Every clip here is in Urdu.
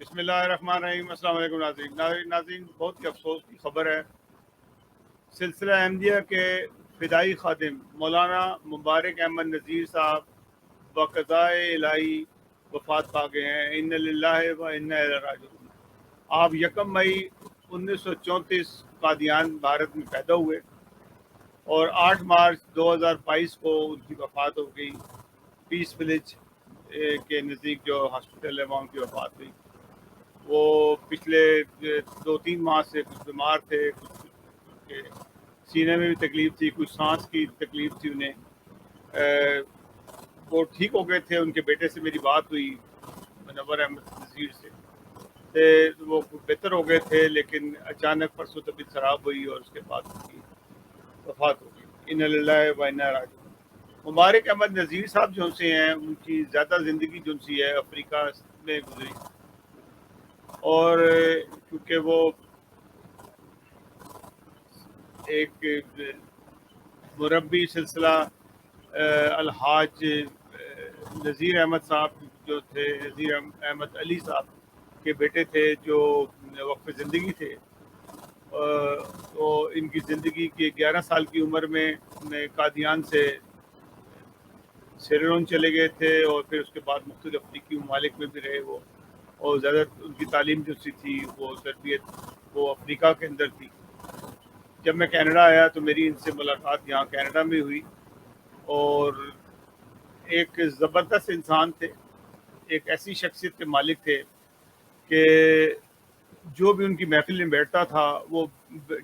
بسم اللہ الرحمن الرحیم۔ السلام علیکم ناظرین، بہت ہی افسوس کی خبر ہے۔ سلسلہ احمدیہ کے فدائی خادم مولانا مبارک احمد نظیر صاحب بقضائےالہی وفات پا گئے ہیں۔ ان للہ و انا الیہ راجعون۔ آپ 1 مئی 1934 قادیان بھارت میں پیدا ہوئے اور 8 مارچ 2022 کو ان کی وفات ہو گئی۔ پیس ولیج کے نزدیک جو ہاسپٹل ہے وہاں ان کی وفات ہوئی۔ وہ پچھلے 2-3 ماہ سے کچھ بیمار تھے، کچھ کے سینے میں بھی تکلیف تھی، کچھ سانس کی تکلیف تھی انہیں۔ وہ ٹھیک ہو گئے تھے۔ ان کے بیٹے سے میری بات ہوئی، منور احمد نذیر سے، وہ بہتر ہو گئے تھے، لیکن اچانک پرسوں طبیعت خراب ہوئی اور اس کے بعد ان کی وفات ہو گئی۔ ان للہ و انا راجعون۔ مبارک احمد نذیر صاحب جو سے ہیں، ان کی زیادہ زندگی جو سی ہے افریقہ میں گزری، اور کیونکہ وہ ایک مربی سلسلہ الحاج نذیر احمد صاحب جو تھے، نذیر احمد علی صاحب کے بیٹے تھے، جو وقف زندگی تھے۔ تو ان کی زندگی کی 11 سال کی عمر میں قادیان سے سیریلون چلے گئے تھے، اور پھر اس کے بعد مختلف افریقی ممالک میں بھی رہے وہ، اور زیادہ ان کی تعلیم جو سی تھی وہ تربیت وہ افریقہ کے اندر تھی۔ جب میں کینیڈا آیا تو میری ان سے ملاقات یہاں کینیڈا میں ہوئی، اور ایک زبردست انسان تھے، ایک ایسی شخصیت کے مالک تھے کہ جو بھی ان کی محفل میں بیٹھتا تھا وہ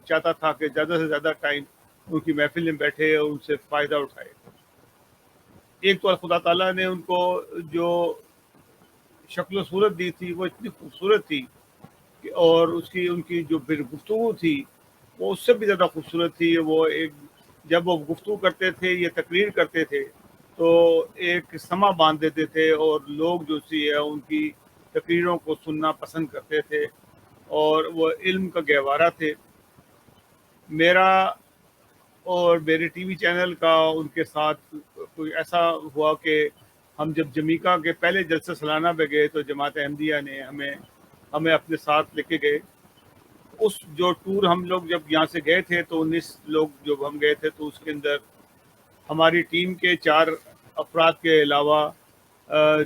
چاہتا تھا کہ زیادہ سے زیادہ ٹائم ان کی محفل میں بیٹھے اور ان سے فائدہ اٹھائے۔ ایک تو خدا تعالیٰ نے ان کو جو شکل و صورت دی تھی وہ اتنی خوبصورت تھی کہ، اور ان کی جو پھر گفتگو تھی وہ اس سے بھی زیادہ خوبصورت تھی۔ وہ ایک جب وہ گفتگو کرتے تھے یا تقریر کرتے تھے تو ایک سما باندھ دیتے تھے، اور لوگ جو سی ہے ان کی تقریروں کو سننا پسند کرتے تھے، اور وہ علم کا گہوارہ تھے۔ میرا اور میرے ٹی وی چینل کا ان کے ساتھ کوئی ایسا ہوا کہ ہم جب جمیکا کے پہلے جلسہ سالانہ پہ گئے تو جماعت احمدیہ نے ہمیں اپنے ساتھ لے کے گئے۔ اس جو ٹور ہم لوگ جب یہاں سے گئے تھے تو 19 لوگ جب ہم گئے تھے تو اس کے اندر ہماری ٹیم کے 4 افراد کے علاوہ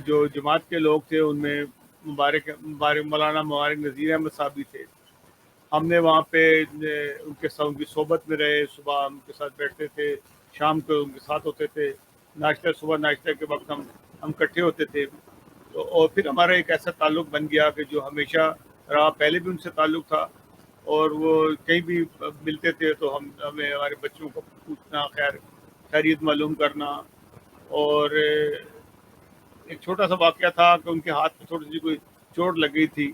جو جماعت کے لوگ تھے ان میں مولانا مبارک نذیر احمد صاحب بھی تھے۔ ہم نے وہاں پہ ان کی صحبت میں رہے، صبح ان کے ساتھ بیٹھتے تھے، شام کو ان کے ساتھ ہوتے تھے، صبح ناشتہ کے وقت ہم اکٹھے ہوتے تھے۔ تو اور پھر ہمارا ایک ایسا تعلق بن گیا کہ جو ہمیشہ رہا، پہلے بھی ان سے تعلق تھا، اور وہ کہیں بھی ملتے تھے تو ہمیں ہمارے بچوں کو پوچھنا، خیریت معلوم کرنا۔ اور ایک چھوٹا سا واقعہ تھا کہ ان کے ہاتھ میں تھوڑی سی کوئی چوٹ لگ گئی تھی،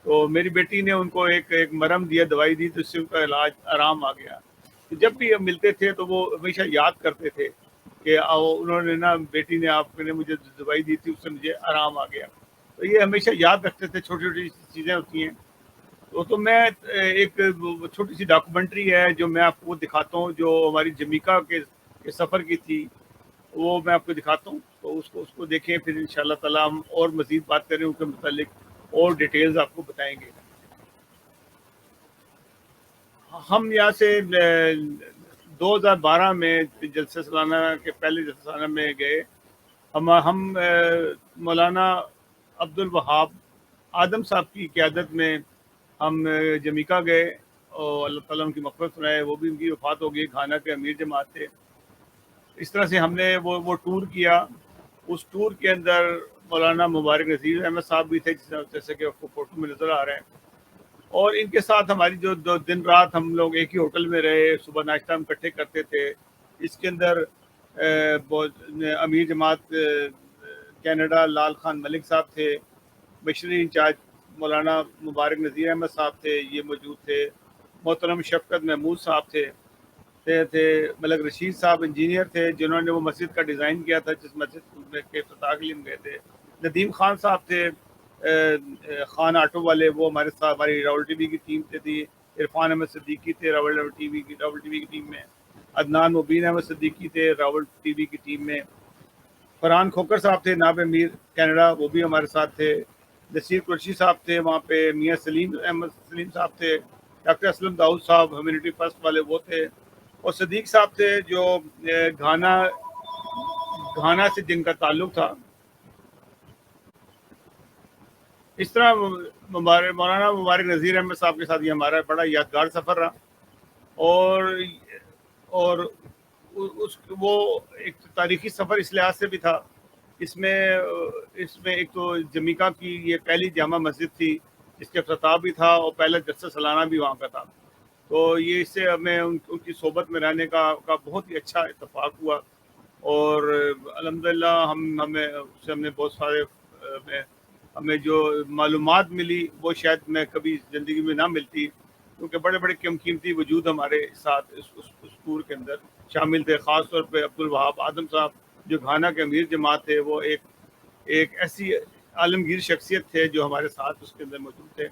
تو میری بیٹی نے ان کو ایک مرہم دیا، دوائی دی، تو اس سے ان کا علاج آرام آ گیا۔ تو جب بھی ہم ملتے تھے تو وہ ہمیشہ یاد کرتے تھے کہ انہوں نے نا، بیٹی نے آپ نے مجھے دوائی دی تھی، اس سے مجھے آرام آ گیا۔ تو یہ ہمیشہ یاد رکھتے تھے، چھوٹی چھوٹی چیزیں ہوتی ہیں۔ تو میں ایک چھوٹی سی ڈاکومنٹری ہے جو میں آپ کو دکھاتا ہوں، جو ہماری جمیکا کے سفر کی تھی، وہ میں آپ کو دکھاتا ہوں، تو اس کو دیکھیں، پھر انشاءاللہ تعالیٰ ہم اور مزید بات کریں ان کے متعلق، اور ڈیٹیلز آپ کو بتائیں گے۔ ہم یہاں سے 2012 میں جلسہ سالانہ کے پہلے جلسہ سالانہ میں گئے۔ ہم مولانا عبد الوہاب آدم صاحب کی قیادت میں ہم جمیکا گئے، اور اللہ تعالیٰ ان کی مغفرت فرمائے، وہ بھی ان کی وفات ہو گئی، گھانا کے امیر جماعت تھے۔ اس طرح سے ہم نے وہ ٹور کیا۔ اس ٹور کے اندر مولانا مبارک نذیر احمد صاحب بھی تھے، جیسے کہ آپ کو فوٹو میں نظر آ رہے ہیں، اور ان کے ساتھ ہماری جو دن رات ہم لوگ ایک ہی ہوٹل میں رہے، صبح ناشتہ ہم اکٹھے کرتے تھے۔ اس کے اندر امیر جماعت کینیڈا لال خان ملک صاحب تھے، مشنری انچارج مولانا مبارک نذیر احمد صاحب تھے، یہ موجود تھے۔ محترم شفقت محمود صاحب تھے ملک رشید صاحب انجینئر تھے، جنہوں نے وہ مسجد کا ڈیزائن کیا تھا جس مسجد میں کےفدائی کے لیے ہم گئے تھے۔ ندیم خان صاحب تھے، خان آٹو والے، وہ ہمارے ساتھ ہماری راول ٹی وی کی ٹیم سے تھی۔ عرفان احمد صدیقی تھے راول ٹی وی کی ٹیم میں۔ عدنان مبین احمد صدیقی تھے راول ٹی وی کی ٹیم میں۔ فرحان کھوکر صاحب تھے نائب امیر کینیڈا، وہ بھی ہمارے ساتھ تھے۔ نصیر قریشی صاحب تھے وہاں پہ، میاں احمد سلیم صاحب تھے، ڈاکٹر اسلم داؤد صاحب ہیومینٹی فرسٹ والے وہ تھے، اور صدیق صاحب تھے جو گھانا سے جن کا تعلق تھا. اس طرح مولانا مبارک نذیر احمد صاحب کے ساتھ یہ ہمارا بڑا یادگار سفر رہا. اور وہ ایک تاریخی سفر اس لحاظ سے بھی تھا، اس میں ایک تو جمیکا کی یہ پہلی جامع مسجد تھی جس کے افتتاح بھی تھا، اور پہلا جلسہ سالانہ بھی وہاں کا تھا. تو یہ اس سے ہمیں ان کی صحبت میں رہنے کا بہت ہی اچھا اتفاق ہوا، اور الحمدللہ ہم نے بہت سارے ہمیں جو معلومات ملی وہ شاید میں کبھی زندگی میں نہ ملتی، کیونکہ بڑے بڑے قیمتی وجود ہمارے ساتھ اس ٹور کے اندر شامل تھے. خاص طور پہ عبدالوہاب آدم صاحب جو گھانا کے امیر جماعت تھے، وہ ایک ایسی عالمگیر شخصیت تھے جو ہمارے ساتھ اس کے اندر موجود تھے،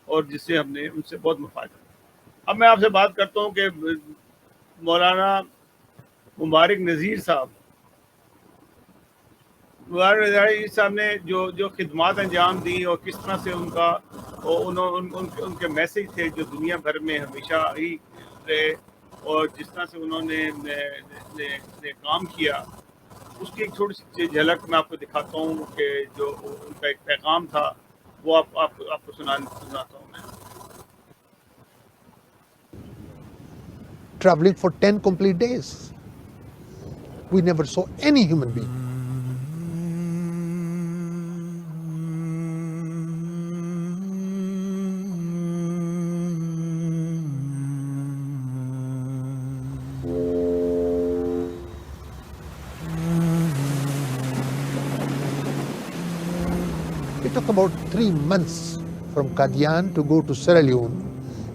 اور جس سے ہم نے ان سے بہت مفاد. اب میں آپ سے بات کرتا ہوں کہ مولانا مبارک نذیر صاحب نے جو خدمات انجام دی، اور کس طرح سے ان کے میسج تھے جو دنیا بھر میں ہمیشہ ہی رہے، اور جس طرح سے انہوں نے کام کیا، اس کی ایک چھوٹی سی جھلک میں آپ کو دکھاتا ہوں کہ جو ان کا ایک پیغام تھا وہ آپ کو سناتا ہوں میں. Traveling for 10 complete days. We never saw any human being. It took about 3 months from Qadian to go to Sierra Leone.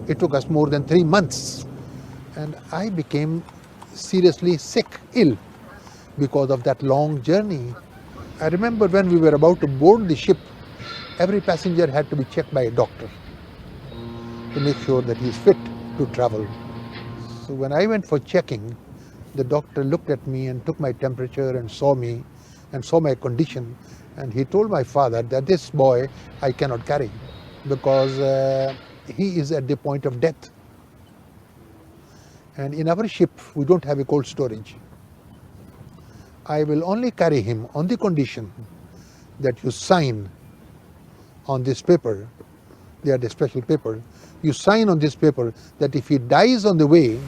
It took us more than 3 months. And I became seriously sick, ill, because of that long journey. I remember when we were about to board the ship, every passenger had to be checked by a doctor to make sure that he is fit to travel. So when I went for checking, the doctor looked at me and took my temperature and saw me and saw my condition, and he told my father that this boy I cannot carry because he is at the point of death. And in our ship, we don't have a cold storage. I will only carry him on the condition that you sign on this paper. They are the special paper. You sign on this paper that if he dies on the way,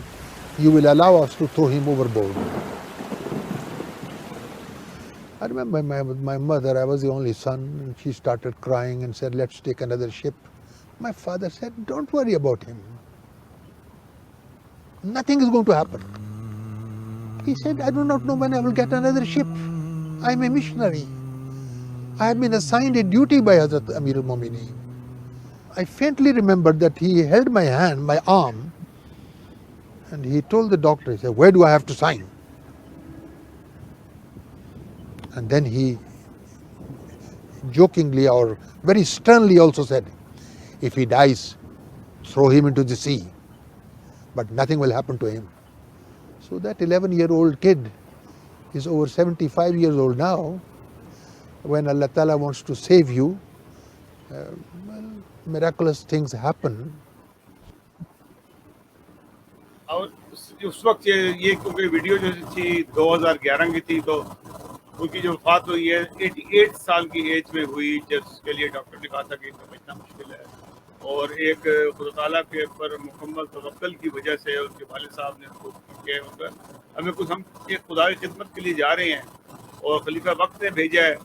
you will allow us to throw him overboard. I remember my mother, I was the only son, and she started crying and said, let's take another ship. My father said, don't worry about him. Nothing is going to happen. He said, I do not know when I will get another ship. I am a missionary. I have been assigned a duty by Hazrat Amir al-Mu'mineen. I faintly remember that he held my hand, my arm, and he told the doctor, he said, where do I have to sign? And then he jokingly or very sternly also said, if he dies, throw him into the sea, but nothing will happen to him. So that 11-year-old kid is over 75 years old now. When Allah Ta'ala wants to save you, miraculous things happen. اور اس وقت یہ کیونکہ ویڈیو جو تھی 2011 کی تھی، تو ان کی جو وفات ہوئی ہے 88 سال کی ایج میں ہوئی، جس کے لیے ڈاکٹر نے کہا تھا کہ بچنا مشکل ہے، اور ایک خدا تعالیٰ کے پر مکمل توکل کی وجہ سے ان کے والد صاحب نے ان کو کہ ہم ایک خدا کی خدمت کے لیے جا رہے ہیں اور خلیفہ وقت نے بھیجا ہے،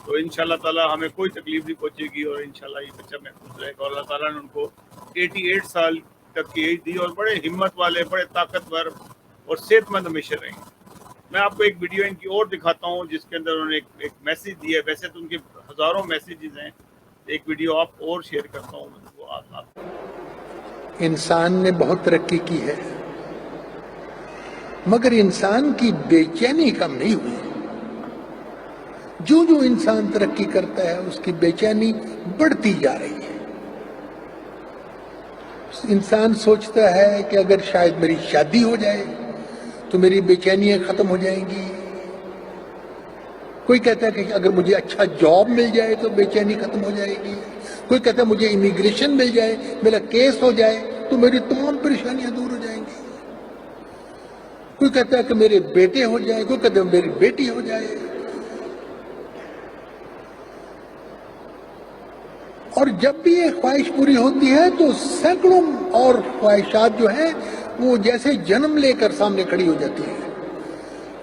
تو انشاءاللہ تعالیٰ ہمیں کوئی تکلیف نہیں پہنچے گی، اور انشاءاللہ یہ بچہ محفوظ رہے گا. اور اللہ تعالیٰ نے ان کو 88 سال تک کی ایج دی، اور بڑے ہمت والے، بڑے طاقتور اور صحت مند ہمیشہ رہے ہیں. میں آپ کو ایک ویڈیو ان کی اور دکھاتا ہوں جس کے اندر انہوں نے ایک میسیج دیا ہے. ویسے تو ان کے ہزاروں میسیجز ہیں، ایک ویڈیو آپ اور شیئر کرتا ہوں. انسان نے بہت ترقی کی ہے، مگر انسان کی بے چینی کم نہیں ہوئی. جو انسان ترقی کرتا ہے اس کی بے چینی بڑھتی جا رہی ہے. انسان سوچتا ہے کہ اگر شاید میری شادی ہو جائے تو میری بے چینیاں ختم ہو جائیں گی، کوئی کہتا ہے کہ اگر مجھے اچھا جاب مل جائے تو بے چینی ختم ہو جائے گی، کوئی کہتا ہے مجھے امیگریشن مل جائے، میرا کیس ہو جائے تو میری تمام پریشانیاں دور ہو جائیں گی، کوئی کہتا ہے کہ میرے بیٹے ہو جائے، کوئی کہتا ہے میری بیٹی ہو جائے. اور جب بھی یہ خواہش پوری ہوتی ہے تو سینکڑوں اور خواہشات جو ہیں وہ جیسے جنم لے کر سامنے کھڑی ہو جاتی ہیں،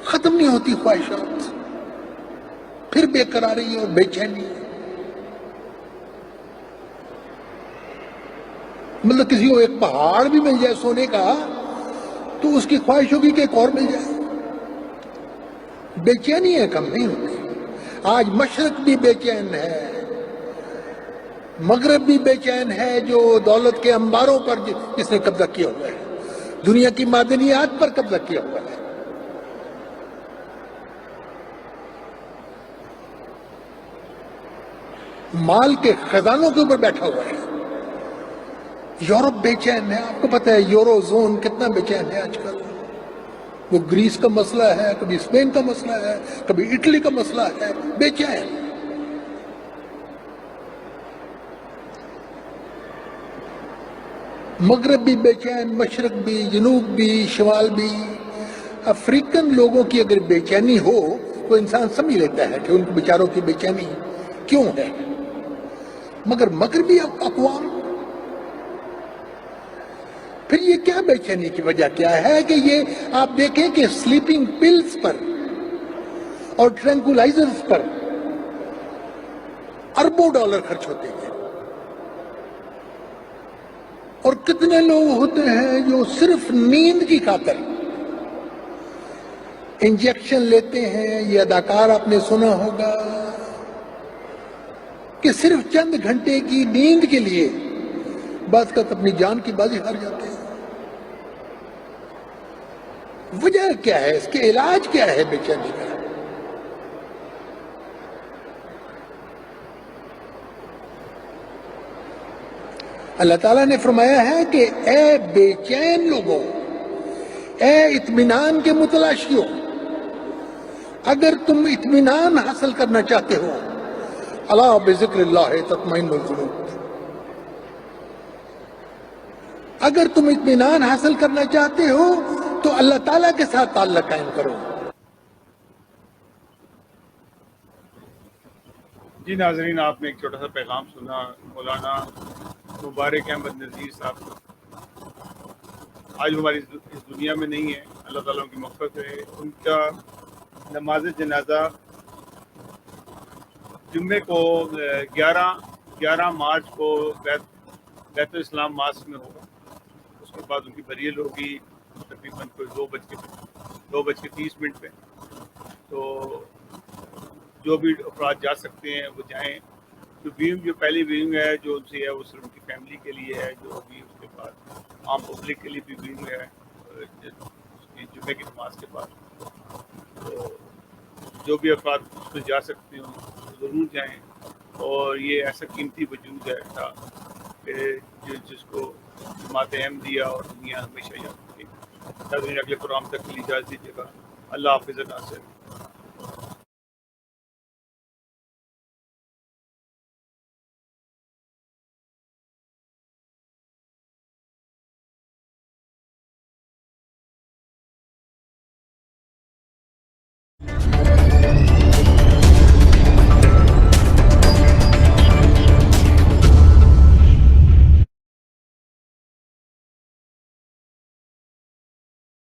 ختم نہیں ہوتی خواہشات، پھر بے قراری اور بے چینی. مطلب کسی کو ایک پہاڑ بھی مل جائے سونے کا تو اس کی خواہش ہوگی کہ ایک اور مل جائے. بے چینی ہے، کم نہیں ہوتی. آج مشرق بھی بے چین ہے، مغرب بھی بے چین ہے، جو دولت کے انباروں پر جس نے قبضہ کیا ہوا ہے، دنیا کی معدنیات پر قبضہ کیا ہوا ہے. مال کے خزانوں کے اوپر بیٹھا ہوا ہے. یورپ بے چین ہے، آپ کو پتہ ہے یورو زون کتنا بے چین ہے آج کل. وہ گریس کا مسئلہ ہے، کبھی اسپین کا مسئلہ ہے، کبھی اٹلی کا مسئلہ ہے، بے چین. مغرب بھی بے چین، مشرق بھی، جنوب بھی، شمال بھی. افریقن لوگوں کی اگر بے چینی ہو تو انسان سمجھ لیتا ہے کہ ان کے بیچاروں کی بے چینی کیوں ہے. مگر مغربی اقوام، پھر یہ کیا بے چینی کی وجہ کیا ہے کہ یہ آپ دیکھیں کہ سلیپنگ پلز پر اور ٹرینکولائزرز پر اربوں ڈالر خرچ ہوتے ہیں، اور کتنے لوگ ہوتے ہیں جو صرف نیند کی خاطر انجیکشن لیتے ہیں. یہ اداکار آپ نے سنا ہوگا کہ صرف چند گھنٹے کی نیند کے لیے بعض کا اپنی جان کی بازی ہار جاتے ہیں. وجہ کیا ہے؟ اس کے علاج کیا ہے بے چینی کا؟ اللہ تعالیٰ نے فرمایا ہے کہ اے بے چین لوگوں، اے اطمینان کے متلاشیوں، اگر تم اطمینان حاصل کرنا چاہتے ہو، الا بذکر اللہ تطمئن القلوب، اگر تم اطمینان حاصل کرنا چاہتے ہو تو اللہ تعالیٰ کے ساتھ تعلق قائم کرو. جی ناظرین، آپ نے ایک چھوٹا سا پیغام سنا مولانا مبارک احمد نذیر صاحب. آج ہماری اس دنیا میں نہیں ہے، اللہ تعالیٰ ان کی مغفرت ہے. ان کا نماز جنازہ جمعے کو 11 مارچ کو بیت الاسلام ماسک میں ہوگا. اس کے بعد ان کی بریل ہوگی تقریباً کوئی 2:30 پہ. تو جو بھی افراد جا سکتے ہیں وہ جائیں. جو پہلی ویونگ ہے جو ان سے ہے وہ صرف ان کی فیملی کے لیے ہے. جو ابھی اس کے بعد عام پبلک کے لیے بھی ویونگ ہے جمعے کی نماز کے بعد. تو جو بھی افراد اس میں جا سکتے ہیں ضرور جائیں. اور یہ ایسا قیمتی وجود ہے کہ جس کو جماعت احمدیہ اور دنیا ہمیشہ یاد رکھے. اگلے پروگرام تک کے لیے اجازت دیجیے گا. اللہ حافظ ناصر.